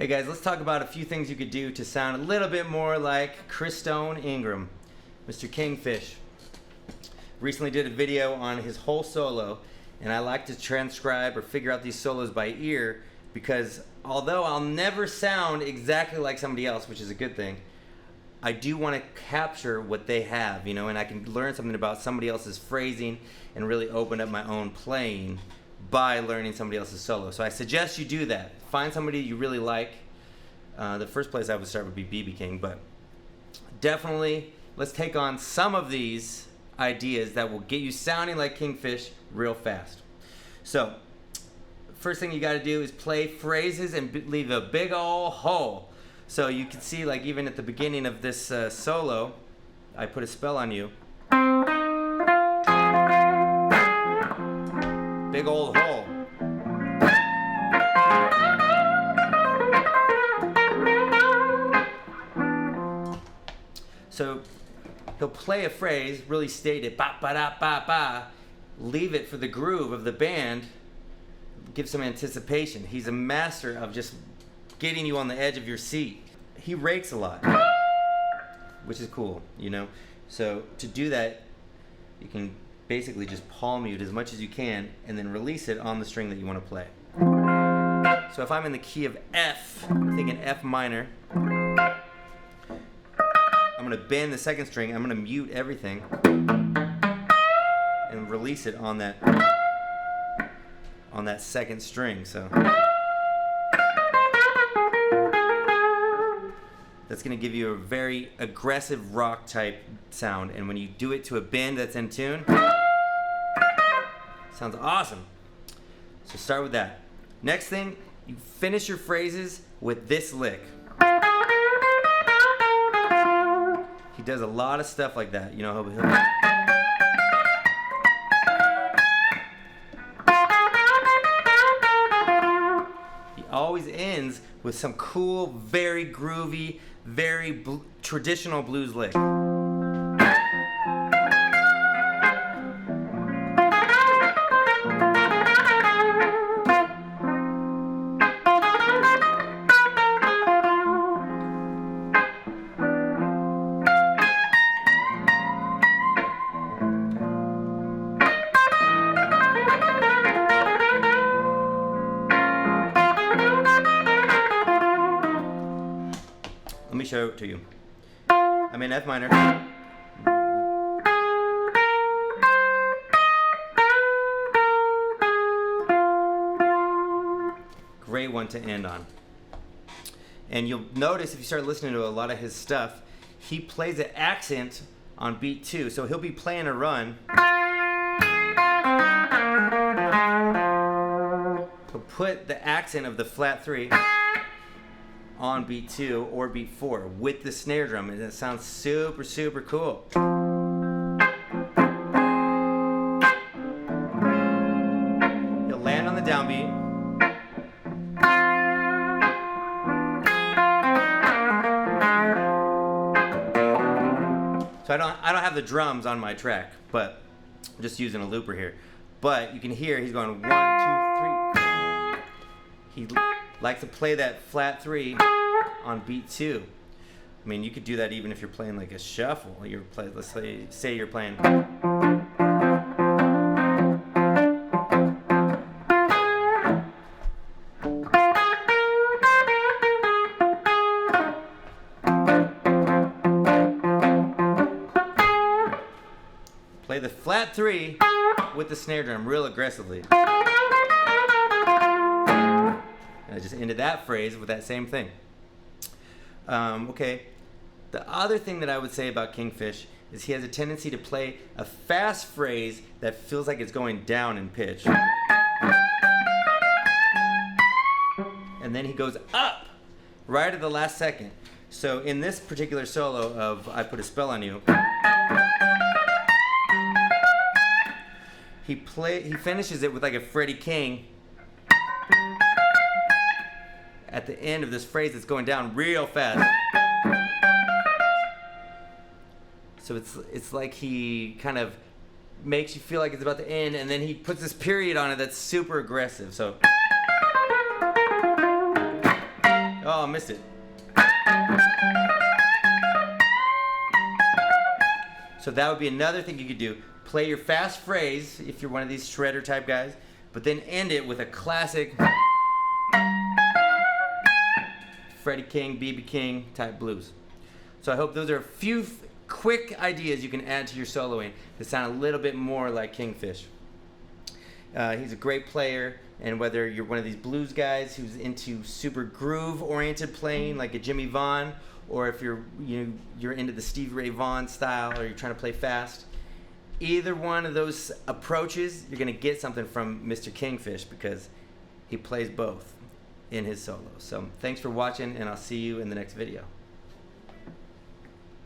Hey guys, let's talk about a few things you could do to sound a little bit more like Christone Ingram, Mr. Kingfish. Recently did a video on his whole solo, and I like to transcribe or figure out these solos by ear because although I'll never sound exactly like somebody else, which is a good thing, I do want to capture what they have, you know, and I can learn something about somebody else's phrasing and really open up my own playing by learning somebody else's solo. So I suggest you do that. Find somebody you really like. The first place I would start would be BB King, but definitely let's take on some of these ideas that will get you sounding like Kingfish real fast. So first thing you got to do is play phrases and leave a big old hole. So you can see, like, even at the beginning of this solo, I put a spell on you. Big old hole. So he'll play a phrase, really state it, ba ba da ba ba, leave it for the groove of the band, give some anticipation. He's a master of just getting you on the edge of your seat. He rakes a lot, which is cool, you know. So to do that, you can basically just palm mute as much as you can and then release it on the string that you want to play. So if I'm in the key of F, I'm thinking F minor, I'm going to bend the second string, I'm going to mute everything and release it on that second string. So that's going to give you a very aggressive rock type sound, and when you do it to a bend that's in tune, sounds awesome. So start with that. Next thing, you finish your phrases with this lick. He does a lot of stuff like that, you know. He always ends with some cool, very groovy, very traditional blues lick. Let me show it to you. I'm in F minor. Great one to end on. And you'll notice if you start listening to a lot of his stuff, he plays an accent on beat 2. So he'll be playing a run. He'll put the accent of the flat 3 on beat 2 or beat 4 with the snare drum, and it sounds super, super cool. You'll land on the downbeat. So I don't have the drums on my track, but I'm just using a looper here. But you can hear he's going 1, 2, 3. He likes to play that flat 3 on beat 2. I mean, you could do that even if you're playing like a shuffle. Let's say you're playing. Play the flat 3 with the snare drum real aggressively. I just ended that phrase with that same thing. Okay, the other thing that I would say about Kingfish is he has a tendency to play a fast phrase that feels like it's going down in pitch. And then he goes up right at the last second. So in this particular solo of I Put a Spell on You, he finishes it with like a Freddie King at the end of this phrase that's going down real fast. So it's like he kind of makes you feel like it's about to end, and then he puts this period on it that's super aggressive. So, oh I missed it. So that would be another thing you could do. Play your fast phrase if you're one of these shredder type guys, but then end it with a classic Freddie King, B.B. King type blues. So I hope those are a few quick ideas you can add to your soloing to sound a little bit more like Kingfish. He's a great player, and whether you're one of these blues guys who's into super groove-oriented playing like a Jimmy Vaughan, or if you're into the Stevie Ray Vaughan style, or you're trying to play fast, either one of those approaches, you're gonna get something from Mr. Kingfish because he plays both in his solos. So thanks for watching, and I'll see you in the next video.